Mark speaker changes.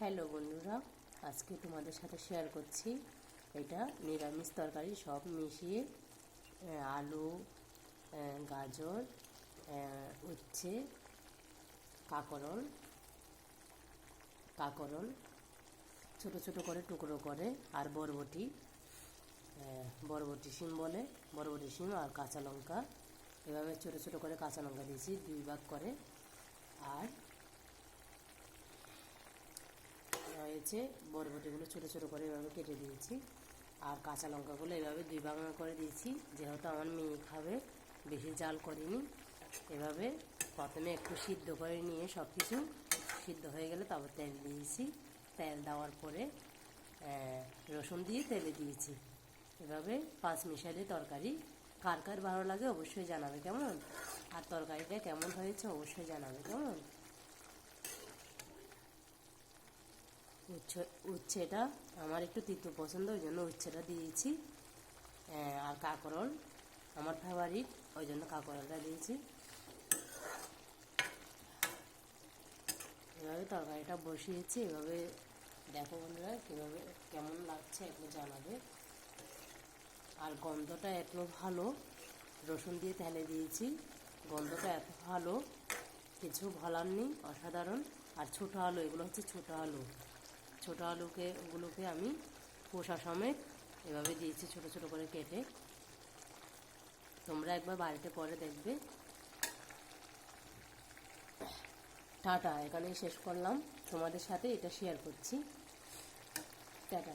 Speaker 1: Hello বন্ধুরা, আজকে তোমাদের সাথে শেয়ার করছি এটা নিরামিষ তরকারি সব মিশিয়ে আলু, গাজর, উচ্ছে, কাঁকরোল কাঁকরোল ছোটো ছোটো করে টুকরো করে, আর বরবটি শিম বলে, বরবটি শিম আর কাঁচা লঙ্কা, এভাবে ছোটো ছোটো করে কাঁচা লঙ্কা দিয়েছি 2 ভাগ করে। আর হয়েছে বরবটিগুলো ছোটো ছোটো করে এভাবে কেটে দিয়েছি, আর কাঁচা লঙ্কাগুলো এভাবে 2 ভাগ করে দিয়েছি, যেহেতু আমার মেয়ে খাবে, বেশি জাল করিনি। এভাবে প্রথমে একটু সিদ্ধ করে নিয়ে সব কিছু সিদ্ধ হয়ে গেলে তারপর তেল দিয়েছি, তেল দেওয়ার পরে রসুন দিয়ে তেলে দিয়েছি। এভাবে 5 মিশালি তরকারি। কার কার ভালো লাগে অবশ্যই জানাবে কেমন, আর তরকারিটা কেমন হয়েছে অবশ্যই জানাবে কেমন। উচ্ছেটা আমার একটু তিতো পছন্দ, ওই জন্য উচ্ছেটা দিয়েছি। আর কাঁকরোল আমার ফেভারিট, ওই জন্য কাঁকরোলটা দিয়েছি। এভাবে তরকারিটা বসিয়েছি। এভাবে দেখো বন্ধুরা কীভাবে কেমন লাগছে একটু জানাবে। আর গন্ধটা এত ভালো, রসুন দিয়ে তেলে দিয়েছি, গন্ধটা এত ভালো, কিছু বলার নেই, অসাধারণ। আর ছোটো আলু, এগুলো হচ্ছে ছোটো আলু, ছোটো ওগুলোকে আমি খোসা সমেত এভাবে দিয়েছি ছোটো ছোটো করে কেটে। তোমরা একবার বাড়িতে করে দেখবে। টাটা, এখানেই শেষ করলাম, তোমাদের সাথে এটা শেয়ার করছি। টাটা।